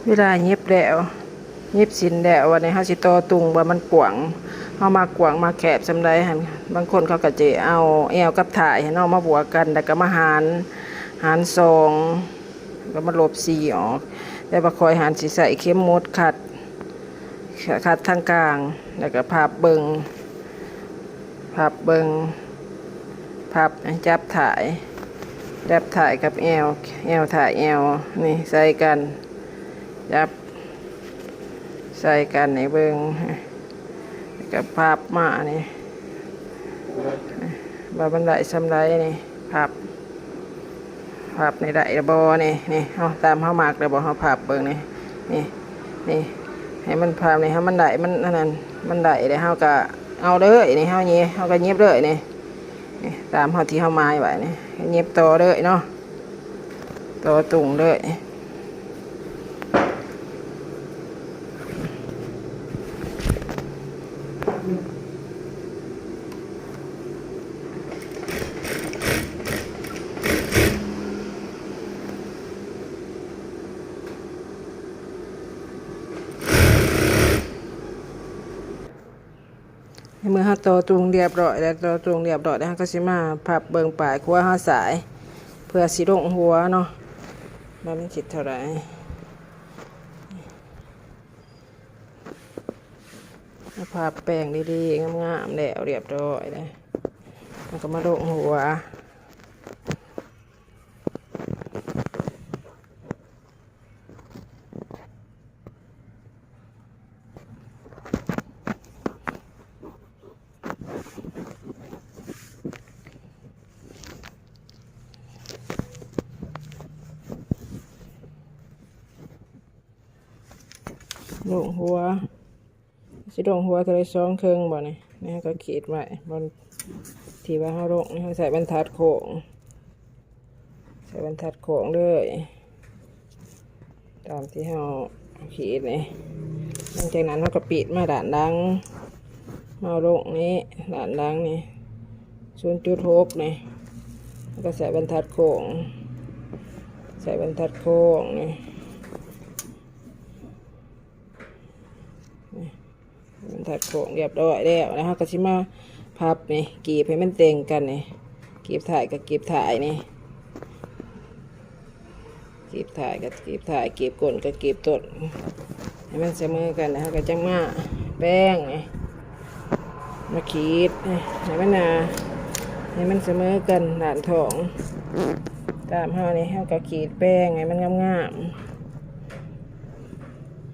เวลาเย็บแล้วเย็บสินแล้ววันนี้เฮาสิต่อตุงว่ามันกว้างเฮามากว้างมาแคบซำใดหั่นบางคนเขาก็จะเอาแอวกับถ่ายให้เนาะมาบวกกันแล้วก็มาหาร2ก็มาลบ4ออกแต่ว่าคอยหารสิใส่เข็มหมุดขัดทางกลางแล้วก็พับเบิงพับจับถ่ายกับแอวถ่ายแอวนี่ใส่กันจับใส่กันในเบิงกับพับมานี่บาบันไดซ้ำไรนี่พับในได้ระบอนี่เอาตามเฮามากระบอเฮาพับเบิงนี่ให้มันพับนี่ให้มันได้มันนั่นมันได้เดี๋ยวเฮาก็เอาเลยนี่เฮาก็เย็บเลยนี่ตามเฮาที่เฮาไม้ไว้นี่เย็บต่อเลยเนาะต่อตุ่งเลยเมื่อเฮาต่อตุงเรียบร้อยแล้วเฮาก็สิมาพับเบิ่งปลายขั้วเฮาสายเพื่อสิลงหัวเนาะมันสิเท่าไหร่พับแป้งดีๆงามๆแล้วเรียบร้อยแล้วมันก็มาลงหัวลงหัวสิลงหัวเท่าไร2 ครึ่งบ่นี่ก็ขีดไว้บนที่ว่าเฮาลงเฮาใส่บรรทัดโค้งเลยตามที่เฮาขีดนี่หลังจากนั้นเฮาก็ปิดมาด้านหลังเฮาลงนี้ด้านหลังนี่0.6นี่แล้วก็ใส่บรรทัดโค้งนี่มันถัดโค้งเรียบร้อยแล้วนะคะก็ชิมาพับนี่กีบให้มันเต็งกันนี่กีบถ่ายกับกีบถ่ายนี่กีบถ่ายกับกีบถ่ายกีบก้นกับกีบต้นให้มันเสมอกันนะคะก็จังมาแป้งนี่มาขีดให้มันเสมอกันด่านท้องตามเฮานี่เฮาก็ขีดแป้งให้มันงาม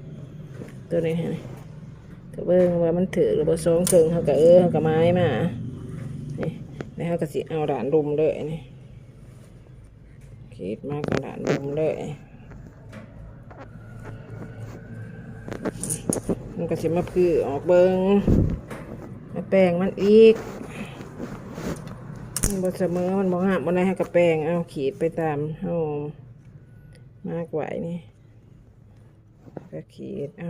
ๆตัวนี้ก็เบิ่งว่ามันถือหรือบ่2 ครึ่งเฮาก็ไม้มานี่แล้วเฮาก็สิเอาด่านรุมเลยนี่ขีดมากระด่านรุมเลยมันก็สิมาพื้อออกเบิ่งมาแป้งมันอีกมันบ่เสมอมันบ่งามบ่ได้เฮาก็แป้งเอาขีดไปตามเฮามากไว้นี่ก็ขีดเอา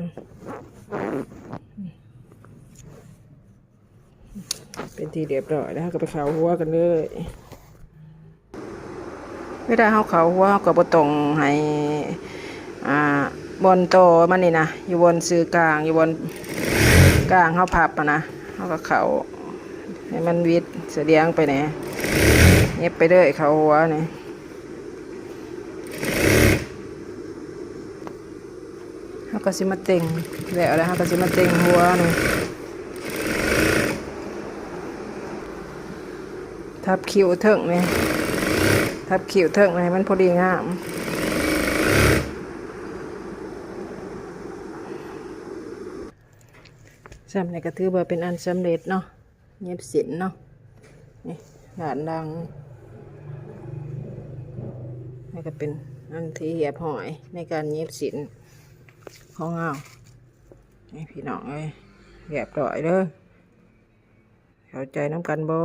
เป็นทีเรียบร้อยแล้วก็ไปเข่าหัวกันเลยไม่ได้เข่าหัวก็บ่ต้องให้บนโตมันนี่นะอยู่บนซื้อกลางอยู่บนกลางเขาพับนะเขาก็เข่าให้มันวิดเสียงไปไหนเย็บไปเลยเข่าหัวนี่เขาก็สิมาเต็งแล้วเขาก็สิมาเต็งหัวนี่ทับคิ้วเถิงนี่ให้มันพอดีงามสำเร็จก็ถือว่าเป็นอันสำเร็จเนาะเย็บสินเนาะนี่ด่านดังนี่ก็เป็นอันที่เหียบหอยในการเย็บสินของเรานี่พี่น้องเอ้ยเรียบร้อยเด้อเข้าใจน้ำกันบ่